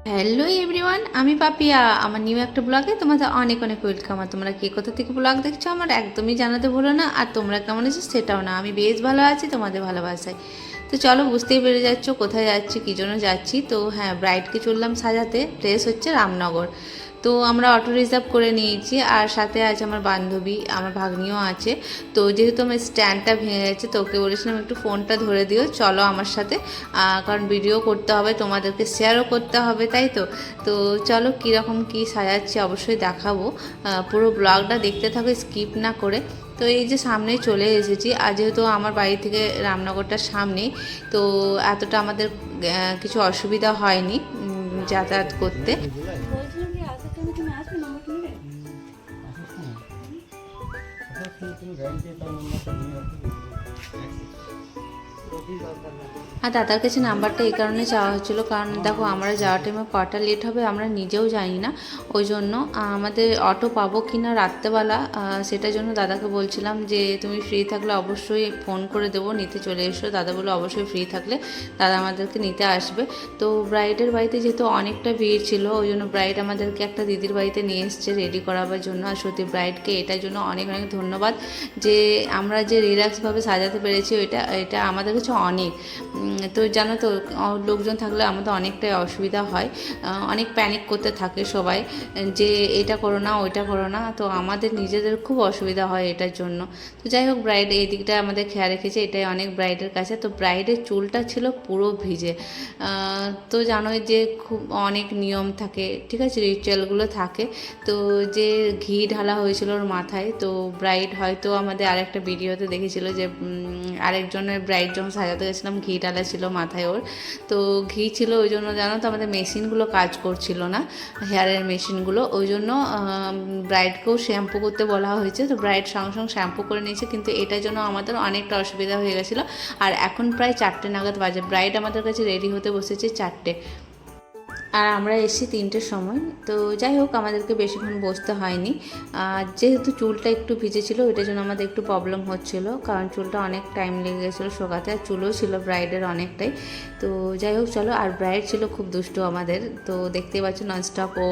Hello everyone, আমি পাপিয়া। আমার new একটা ব্লগে তোমাদের অনেক অনেক ওয়েলকাম। আর তোমরা কে কোথা থেকে ব্লগ দেখছো আমার একদমই জানাতে ভুলো না। আর তোমরা কেমন আছো সেটাও না, আমি বেশ ভালো আছি তোমাদের ভালোবাসায়। তো চলো, বুঝতেই পেরে যাচ্ছ কোথায় যাচ্ছি, কী জন্য যাচ্ছি। তো হ্যাঁ, ব্রাইডকে চললাম সাজাতে। প্লেস হচ্ছে রামনগর। তো আমরা অটো রিজার্ভ করে নিয়েছি, আর সাথে আছে আমার বান্ধবী, আমার ভাগ্নিও আছে। তো যেহেতু আমার স্ট্যান্ডটা ভেঙে গেছে, তো ওকে বলেছিলাম একটু ফোনটা ধরে দিও, চলো আমার সাথে। কারণ ভিডিও করতে হবে, তোমাদেরকে শেয়ারও করতে হবে, তাই তো। তো চলো, কীরকম কী সাজাচ্ছি অবশ্যই দেখাবো। পুরো ব্লগটা দেখতে থাকো, স্কিপ না করে। তো এই যে সামনেই চলে এসেছি, আর যেহেতু আমার বাড়ি থেকে রামনগরটার সামনেই, তো এতটা আমাদের কিছু অসুবিধা হয়নি যাতায়াত করতে। আর দাদার কাছে নাম্বারটা এই কারণে চাওয়া হচ্ছিলো, কারণ দেখো আমরা যাওয়ার টাইমে কটা লেট হবে আমরা নিজেও জানি না। ওই জন্য আমাদের অটো পাবো কি না রাত্রেবেলা, সেটার জন্য দাদাকে বলছিলাম যে তুমি ফ্রি থাকলে অবশ্যই ফোন করে দেবো, নিতে চলে এসো। দাদা বলে অবশ্যই ফ্রি থাকলে দাদা আমাদেরকে নিতে আসবে। তো ব্রাইডের বাড়িতে যেহেতু অনেকটা ভিড় ছিল, ওই জন্য ব্রাইড আমাদেরকে একটা দিদির বাড়িতে নিয়ে এসছে রেডি করাবার জন্য। আর সত্যি ব্রাইডকে এটার জন্য অনেক অনেক ধন্যবাদ, যে আমরা যে রিল্যাক্সভাবে সাজাতে পেরেছি, এটা আমাদের কাছে অনেক। তো জানো তো, লোকজন থাকলে আমাদের অনেকটাই অসুবিধা হয়, অনেক প্যানিক করতে থাকে সবাই, যে এটা করো না ওইটা করো না। তো আমাদের নিজেদের খুব অসুবিধা হয় এটার জন্য। তো যাই হোক, ব্রাইড এই দিকটা আমাদের খেয়াল রেখেছে, এটাই অনেক ব্রাইডের কাছে। তো ব্রাইডের চুলটা ছিল পুরো ভিজে। তো জানোই যে খুব অনেক নিয়ম থাকে, ঠিক আছে, রিচুয়ালগুলো থাকে। তো যে ঘি ঢালা হয়েছিল ওর মাথায়, তো ব্রাইড হয়তো আমাদের আরেকটা ভিডিওতে দেখেছিল যে আরেকজনের ব্রাইড যখন সাজাতে গেছিলাম ঘি ঢালা ছিল মাথায় ওর। তো ঘি ছিল, ওই জন্য জানো তো আমাদের মেশিনগুলো কাজ করছিল না, হেয়ারের মেশিনগুলো। ওই জন্য ব্রাইডকেও শ্যাম্পু করতে বলা হয়েছে। তো ব্রাইড সঙ্গে সঙ্গে শ্যাম্পু করে নিয়েছে, কিন্তু এটার জন্য আমাদের অনেকটা অসুবিধা হয়ে গেছিলো। আর এখন প্রায় 4টে নাগাদ বাজে, ব্রাইড আমাদের কাছে রেডি হতে বসেছে 4টে, আর আমরা এসেছি 3টের সময়। তো যাই হোক, আমাদেরকে বেশিক্ষণ বসতে হয়নি। যেহেতু চুলটা একটু ভিজে ছিল, ওইটার জন্য আমাদের একটু প্রবলেম হচ্ছিল, কারণ চুলটা অনেক টাইম লেগে গেছিলো শোকাতে, আর চুলও ছিল ব্রাইডের অনেকটাই। তো যাই হোক চলো, আর ব্রাইড ছিল খুব দুষ্টু আমাদের। তো দেখতেই পাচ্ছ ননস্টপ ও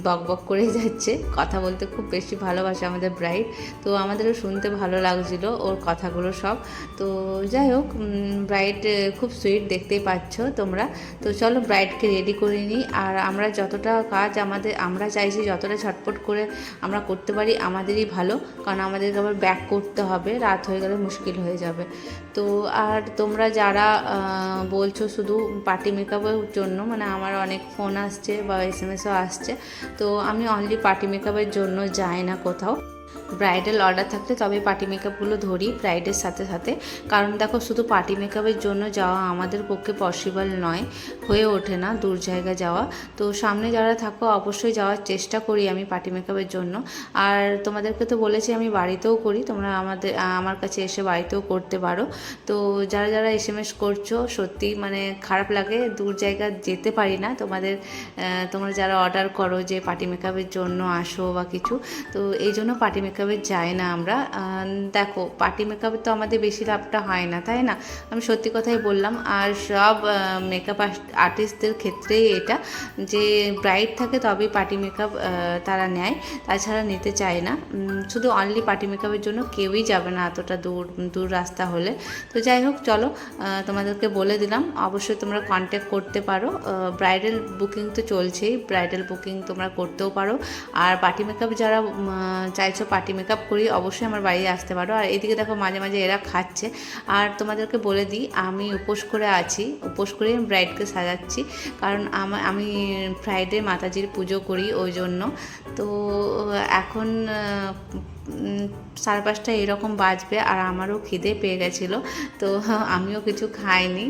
বক বক করেই যাচ্ছে, কথা বলতে খুব বেশি ভালোবাসে আমাদের ব্রাইড। তো আমাদেরও শুনতে ভালো লাগছিল ওর কথাগুলো সব। তো যাই হোক, ব্রাইড খুব সুইট, দেখতেই পাচ্ছ তোমরা। তো চলো ব্রাইডকে রেডি করে নিই। আর আমরা যতটা কাজ আমরা চাইছি যতটা ঝটপট করে আমরা করতে পারি আমাদেরই ভালো, কারণ আমাদেরকে আবার ব্যাক করতে হবে, রাত হয়ে গেলে মুশকিল হয়ে যাবে। তো আর তোমরা যারা বলছো শুধু পার্টি মেকআপের জন্য, মানে আমার অনেক ফোন আসছে বা SMS-ও আসছে, তো আমি অনলি পার্টি মেকআপের জন্য যাই না কোথাও। ব্রাইডাল অর্ডার থাকলে তবে পার্টি মেকআপগুলো ধরি ব্রাইডের সাথে সাথে। কারণ দেখো, শুধু পার্টি মেকআপের জন্য যাওয়া আমাদের পক্ষে পসিবল নয়, হয়ে ওঠে না দূর জায়গা যাওয়া। তো সামনে যারা থাকো অবশ্যই যাওয়ার চেষ্টা করি আমি পার্টি মেকআপের জন্য। আর তোমাদেরকে তো বলেছি আমি বাড়িতেও করি, তোমরা আমার কাছে এসে বাড়িতেও করতে পারো। তো যারা যারা SMS করছো, সত্যি মানে খারাপ লাগে, দূর জায়গা যেতে পারি না। তোমরা যারা অর্ডার করো যে পার্টি মেকআপের জন্য আসো বা কিছু, তো এই জন্য পার্টি মেকআপে যাই না আমরা। দেখো, পার্টি মেকআপে তো আমাদের বেশি লাভটা হয় না, তাই না? আমি সত্যি কথাই বললাম। আর সব মেকআপ আর্টিস্টদের ক্ষেত্রেই এটা, যে ব্রাইড থাকে তবেই পার্টি মেকআপ তারা নেয়, তাছাড়া নিতে চায় না। শুধু অনলি পার্টি মেকআপের জন্য কেউই যাবে না এতটা দূর দূর রাস্তা হলে। তো যাই হোক চলো, তোমাদেরকে বলে দিলাম, অবশ্যই তোমরা কন্ট্যাক্ট করতে পারো। ব্রাইডাল বুকিং তো চলছেই, ব্রাইডাল বুকিং তোমরা করতেও পারো। আর পার্টি মেকআপ যারা চাইছো পার্টি মেকআপ করি, অবশ্যই আমার বাড়ি আসতে পারো। আর এইদিকে দেখো মাঝে মাঝে এরা খাচ্ছে। আর তোমাদেরকে বলে দিই, আমি উপোস করে আছি, উপোস করে ব্রাইডকে সাজাচ্ছি, কারণ আমি ফ্রাইডে মাতাজির পুজো করি, ওই জন্য। তো এখন 5:30 এরকম বাজবে, আর আমারও খিদে পেয়ে গেছিলো। তো আমিও কিছু খাইনি,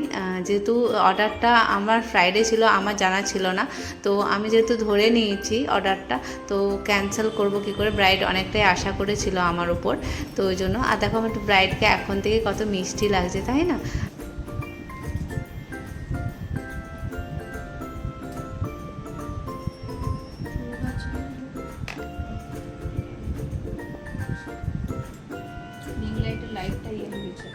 যেহেতু অর্ডারটা আমার ফ্রাইডে ছিল, আমার জানা ছিল না। তো আমি যেহেতু ধরে নিয়েছি অর্ডারটা, তো ক্যান্সেল করব কি করে, ব্রাইড অনেকটাই আশা করেছিল আমার উপর। তো ওই জন্য। আর দেখো আমার ব্রাইডকে এখন থেকে কত মিষ্টি লাগছে, তাই না? লাইটটা ইয়ে হয়েছে।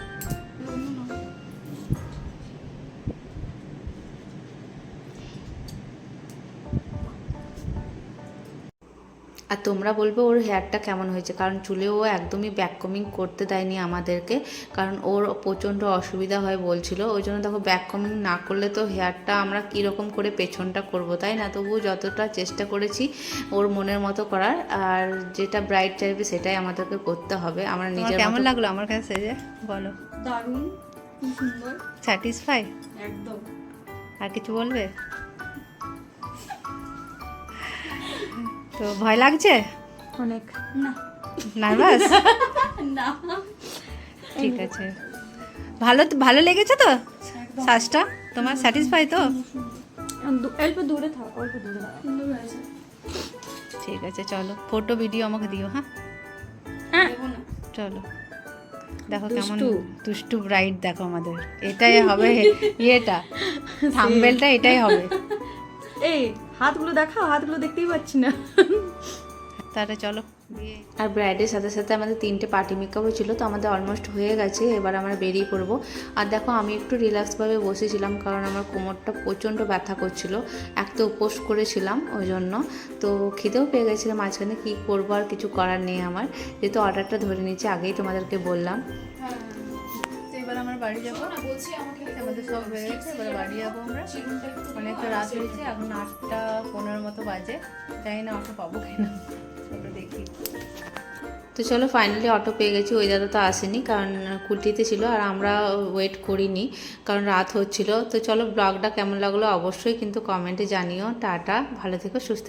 আর তোমরা বলবে ওর হেয়ারটা কেমন হয়েছে, কারণ চুলে ও একদমই ব্যাক কমিং করতে দেয়নি আমাদেরকে, কারণ ওর প্রচণ্ড অসুবিধা হয় বলছিল। ওই জন্য দেখো ব্যাক কমিং না করলে তো হেয়ারটা আমরা কীরকম করে পেছনটা করব, তাই না? তবুও যতটা চেষ্টা করেছি ওর মনের মতো করার, আর যেটা ব্রাইট চাইবে সেটাই আমাদেরকে করতে হবে। আমরা নিজের কেমন লাগলো আমার কাছে যে বলো? দারুণ, কি সুন্দর, স্যাটিসফাই? একদম। আর কিছু বলবে? তো ভয় লাগছে অনেক না, নার্ভাস? না, ঠিক আছে। ভালো লেগেছে তো সাজটা তোমার? স্যাটিসফাই তো? অল্প দূরে থাক, অল্প দূরে থাক, সুন্দর হয়েছে। ঠিক আছে, চলো ফটো ভিডিও আমাকে দিও। হ্যাঁ দেবো না। চলো, দেখো কেমন দুষ্টু। দুষ্টু ব্রাইড দেখো আমাদের, এটাই হবে ইয়েটা, থাম্বনেলটা এটাই হবে। এই হাতগুলো দেখাও, হাতগুলো দেখতেই পাচ্ছি না। তাহলে চলো। আর ব্রাইডের সাথে সাথে আমাদের 3টে পার্টি মেকআপও ছিল, তো আমাদের অলমোস্ট হয়ে গেছে। এবার আমরা বেরিয়ে পড়বো। আর দেখো আমি একটু রিল্যাক্সভাবে বসেছিলাম, কারণ আমার কোমরটা প্রচণ্ড ব্যথা করছিল, এক তো উপোস করেছিলাম ওই জন্য। তো খিদেও পেয়ে গেছিলাম মাঝখানে, কী করবো আর কিছু করার নেই আমার, যেহেতু অর্ডারটা ধরে নিচ্ছি, আগেই তোমাদেরকে বললাম। তো এবার আমরা বাড়ি যাবো, আমাদের সব হয়ে গেছে, এবার বাড়ি যাবো আমরা। অনেকটা রাত হয়েছে, এখন 8টা 15 মতো বাজে, জানি না অটো পাবো কিনা, চলো দেখি। তো চলো ফাইনালি অটো পেয়ে গেছি। ওই দাদা তো আসেনি, কারণ কুটিতে ছিল, আর আমরা ওয়েট করিনি কারণ রাত হচ্ছিল। তো চলো, ব্লগটা কেমন লাগলো অবশ্যই কিন্তু কমেন্টে জানিও। টাটা, ভালো থেকো, সুস্থ